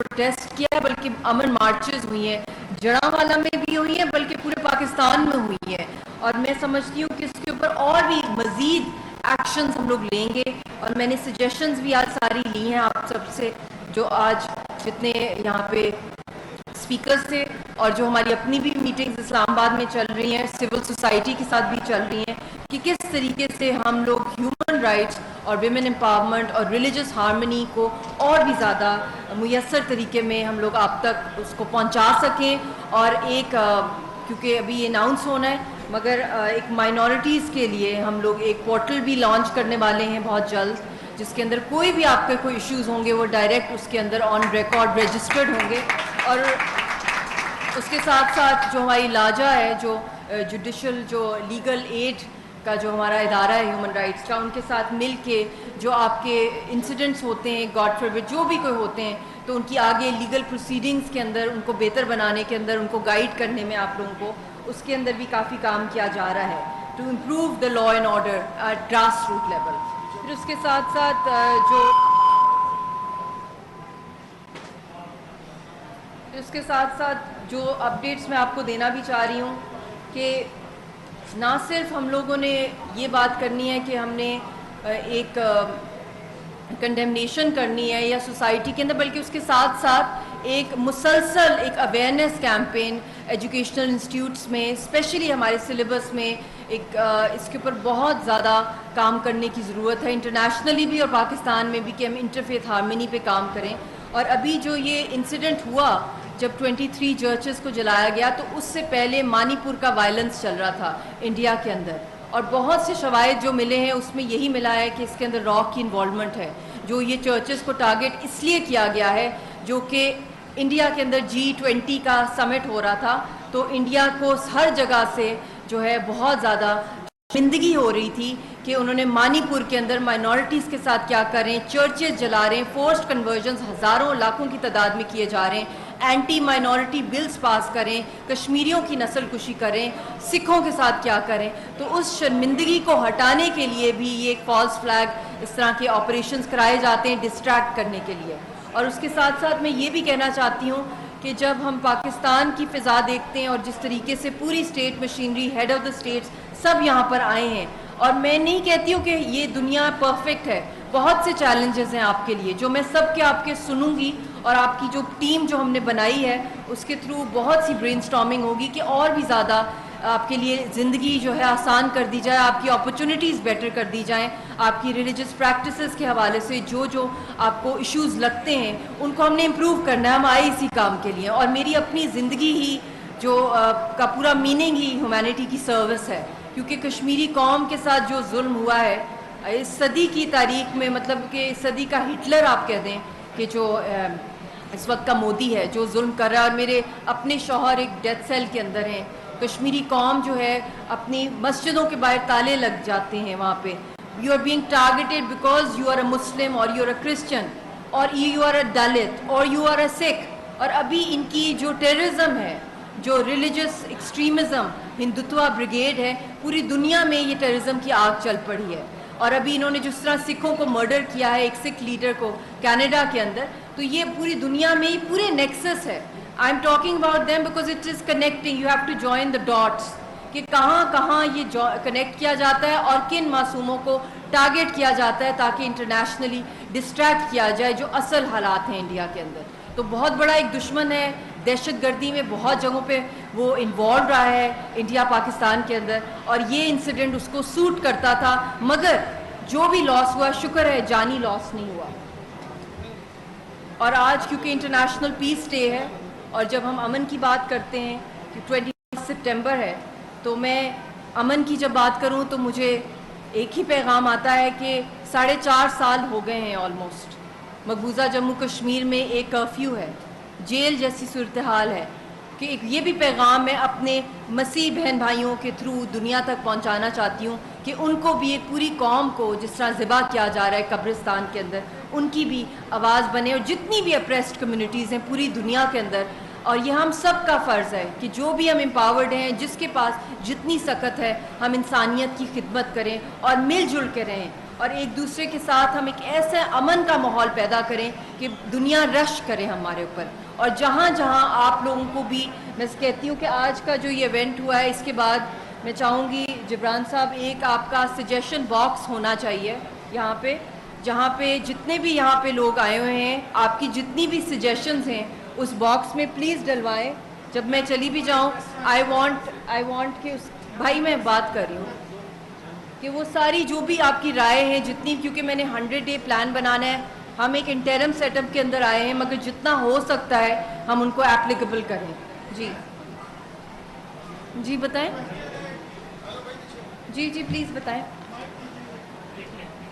Protest کیا ہے، بلکہ امن مارچز ہوئی ہیں، جڑاوالا میں بھی ہوئی ہیں، بلکہ پورے پاکستان میں ہوئی ہیں. اور میں سمجھتی ہوں کہ اس کے اوپر اور بھی مزید ایکشنز ہم لوگ لیں گے. اور میں نے سجیشنز بھی آج ساری لی ہیں آپ سب سے، جو آج جتنے یہاں پہ اسپیکرز تھے، اور جو ہماری اپنی بھی میٹنگز اسلام آباد میں چل رہی ہیں، سول سوسائٹی کے ساتھ بھی چل رہی ہیں، کہ کس طریقے سے ہم لوگ ہیومن رائٹس اور ویمن امپاورمنٹ اور ریلیجس ہارمنی کو اور بھی زیادہ میسر طریقے میں ہم لوگ آپ تک اس کو پہنچا سکیں. اور ایک کیونکہ ابھی یہ اناؤنس ہونا ہے، مگر ایک مائنورٹیز کے لیے ہم لوگ ایک پورٹل بھی لانچ کرنے والے ہیں بہت جلد، جس کے اندر کوئی بھی آپ کے کوئی ایشوز ہوں گے وہ ڈائریکٹ اس کے اندر آن ریکارڈ رجسٹرڈ ہوں گے. اور اس کے ساتھ ساتھ جو ہماری لاجا ہے، جو جوڈیشل جو لیگل ایڈ کا جو ہمارا ادارہ ہے ہیومن رائٹس کا، ان کے ساتھ مل کے جو آپ کے انسیڈنٹس ہوتے ہیں، گاڈ فاربڈ جو بھی کوئی ہوتے ہیں، تو ان کی آگے لیگل پروسیڈنگز کے اندر ان کو بہتر بنانے کے اندر، ان کو گائیڈ کرنے میں آپ لوگوں کو اس کے اندر بھی کافی کام کیا جا رہا ہے، to improve the law and order at grass root level. پھر اس کے ساتھ ساتھ جو اپڈیٹس میں آپ کو دینا بھی چاہ رہی ہوں، کہ نہ صرف ہم لوگوں نے یہ بات کرنی ہے کہ ہم نے ایک کنڈیمنیشن کرنی ہے یا سوسائٹی کے اندر، بلکہ اس کے ساتھ ساتھ ایک مسلسل ایک اویئرنیس کیمپین ایجوکیشنل انسٹیٹیوٹس میں، اسپیشلی ہمارے سلیبس میں ایک اس کے اوپر بہت زیادہ کام کرنے کی ضرورت ہے، انٹرنیشنلی بھی اور پاکستان میں بھی، کہ ہم انٹرفیتھ ہارمنی پہ کام کریں. اور ابھی جو یہ انسیڈنٹ ہوا جب 23 چرچز کو جلایا گیا، تو اس سے پہلے مانی پور کا وائلنس چل رہا تھا انڈیا کے اندر، اور بہت سے شواہد جو ملے ہیں اس میں یہی ملا ہے کہ اس کے اندر را کی انوالومنٹ ہے. جو یہ چرچز کو ٹارگٹ اس لیے کیا گیا ہے، جو کہ انڈیا کے اندر G20 کا سمٹ ہو رہا تھا، تو انڈیا کو ہر جگہ سے جو ہے بہت زیادہ شرمندگی ہو رہی تھی کہ انہوں نے مانی پور کے اندر مائنورٹیز کے ساتھ کیا کر رہے ہیں، چرچز جلا رہے ہیں، فورسڈ کنورژنز ہزاروں لاکھوں کی تعداد میں کیے جا رہے ہیں، اینٹی مائنورٹی بلز پاس کریں، کشمیریوں کی نسل کشی کریں، سکھوں کے ساتھ کیا کریں. تو اس شرمندگی کو ہٹانے کے لیے بھی یہ ایک فالس فلیگ اس طرح کے آپریشنز کرائے جاتے ہیں ڈسٹریکٹ کرنے کے لیے. اور اس کے ساتھ ساتھ میں یہ بھی کہنا چاہتی ہوں کہ جب ہم پاکستان کی فضا دیکھتے ہیں اور جس طریقے سے پوری state machinery, head of the states سب یہاں پر آئے ہیں، اور میں نہیں کہتی ہوں کہ یہ دنیا پرفیکٹ ہے، بہت سے چیلنجز ہیں آپ کے لیے جو میں سب کے آپ کے سنوں گی، اور آپ کی جو ٹیم جو ہم نے بنائی ہے اس کے تھرو بہت سی برین سٹارمنگ ہوگی کہ اور بھی زیادہ آپ کے لیے زندگی جو ہے آسان کر دی جائے، آپ کی اپرچونیٹیز بیٹر کر دی جائیں، آپ کی ریلیجس پریکٹسز کے حوالے سے جو آپ کو ایشوز لگتے ہیں ان کو ہم نے امپروو کرنا ہے. ہم آئے اسی کام کے لیے، اور میری اپنی زندگی ہی جو کا پورا میننگ ہی ہیومینٹی کی سروس ہے، کیونکہ کشمیری قوم کے ساتھ جو ظلم ہوا ہے اس صدی کی تاریخ میں، مطلب کہ اس صدی کا ہٹلر آپ کہہ دیں، کہ جو اس وقت کا مودی ہے جو ظلم کر رہا ہے. اور میرے اپنے شوہر ایک ڈیتھ سیل کے اندر ہیں. کشمیری قوم جو ہے اپنی مسجدوں کے باہر تالے لگ جاتے ہیں وہاں پہ. You are being targeted because you are a Muslim اور یو آر اے کرسچن اور یو آر اے دلت اور یو آر اے سکھ. اور ابھی ان کی جو ٹیررزم ہے، جو ریلیجس ایکسٹریمزم، ہندوتوا بریگیڈ ہے، پوری دنیا میں یہ ٹیررزم کی آگ چل پڑی ہے. اور ابھی انہوں نے جس طرح سکھوں کو مرڈر کیا ہے، ایک سکھ لیڈر کو کینیڈا کے اندر، تو یہ پوری دنیا میں ہی پورے نیکسس ہے. I am talking about them because it is connecting, you have to join the dots, کہ کہاں کہاں یہ کنیکٹ کیا جاتا ہے اور کن معصوموں کو ٹارگٹ کیا جاتا ہے تاکہ انٹرنیشنلی ڈسٹریکٹ کیا جائے جو اصل حالات ہیں انڈیا کے اندر. تو بہت بڑا ایک دشمن ہے، دہشت گردی میں بہت جگہوں پہ وہ انوالو رہا ہے انڈیا پاکستان کے اندر، اور یہ انسیڈنٹ اس کو سوٹ کرتا تھا. مگر جو بھی لاس ہوا شکر ہے جانی لاس نہیں ہوا. اور آج کیونکہ انٹرنیشنل پیس ڈے ہے، اور جب ہم امن کی بات کرتے ہیں کہ 21 سپٹمبر ہے، تو میں امن کی جب بات کروں تو مجھے ایک ہی پیغام آتا ہے کہ 4.5 سال ہو گئے ہیں آلموسٹ. مقبوضہ جموں کشمیر میں ایک کرفیو ہے، جیل جیسی صورتحال ہے، کہ یہ بھی پیغام میں اپنے مسیح بہن بھائیوں کے تھرو دنیا تک پہنچانا چاہتی ہوں کہ ان کو بھی، ایک پوری قوم کو جس طرح ذبح کیا جا رہا ہے قبرستان کے اندر، ان کی بھی آواز بنے، اور جتنی بھی اپریسڈ کمیونٹیز ہیں پوری دنیا کے اندر. اور یہ ہم سب کا فرض ہے کہ جو بھی ہم امپاورڈ ہیں، جس کے پاس جتنی سکت ہے، ہم انسانیت کی خدمت کریں اور مل جل کے رہیں. اور ایک دوسرے کے ساتھ ہم ایک ایسے امن کا ماحول پیدا کریں کہ دنیا رش کرے ہمارے اوپر. اور جہاں جہاں آپ لوگوں کو بھی میں کہتی ہوں کہ آج کا جو یہ ایونٹ ہوا ہے اس کے بعد میں چاہوں گی جبران صاحب ایک آپ کا سجیشن باکس ہونا چاہیے یہاں پہ, جہاں پہ جتنے بھی یہاں پہ لوگ آئے ہوئے ہیں آپ کی جتنی بھی سجیشنز ہیں اس باکس میں پلیز ڈلوائیں. جب میں چلی بھی جاؤں آئی وانٹ کہ اس بھائی میں بات کر رہی ہوں کہ وہ ساری جو بھی آپ کی رائے ہیں جتنی, کیونکہ میں نے 100 ڈے پلان بنانا ہے, ہم ایک انٹرم سیٹ اپ کے اندر آئے ہیں مگر جتنا ہو سکتا ہے ہم ان کو اپلیکیبل کریں. جی جی بتائیں. جی جی پلیز بتائیں.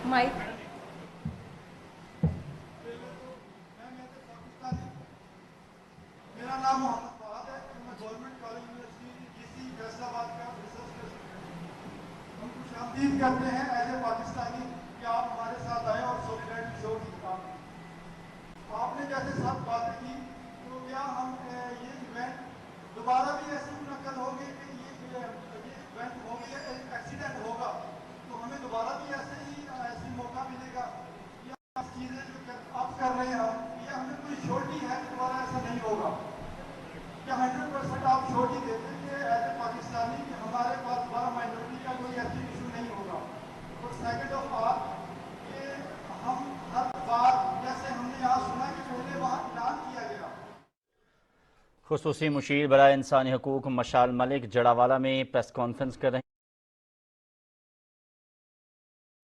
مائک. میرا نام محمد فہد ہے. میں government college university D C Faisalabad کا ریسرچ اسٹوڈنٹ. ہم خوش آمدید کرتے ہیں ایز اے پاکستانی کہ آپ ہمارے ساتھ آئے اور سولیڈرٹی شو کی کام کی. آپ نے جیسے ساتھ باتیں کی تو کیا ہم یہ ایونٹ دوبارہ بھی ایسے منعقد ہوگے کہ یہ ایونٹ ہوگا, ایکسیڈنٹ ہوگا تو ہمیں دوبارہ بھی ایسے موقع ملے گا, یا چیزیں جو آپ کر رہے ہیں یہ ہمیں کوئی شورٹی ہے کہ دوبارہ ایسا نہیں ہوگا, کیا 100% آپ شورٹی دیتے ہیں کہ ایز اے پاکستانی کہ ہمارے پاس دوبارہ مائنورٹی کا کوئی ایسی ایشو نہیں ہوگا. اور سیکنڈ آف آل کہ ہم ہر بار جیسے ہم نے یہاں سنا کہ پہلے وہاں اعلان کیا گیا. خصوصی مشیر برائے انسانی حقوق مشال ملک جڑاوالا میں پریس کانفرنس کر رہے ہیں.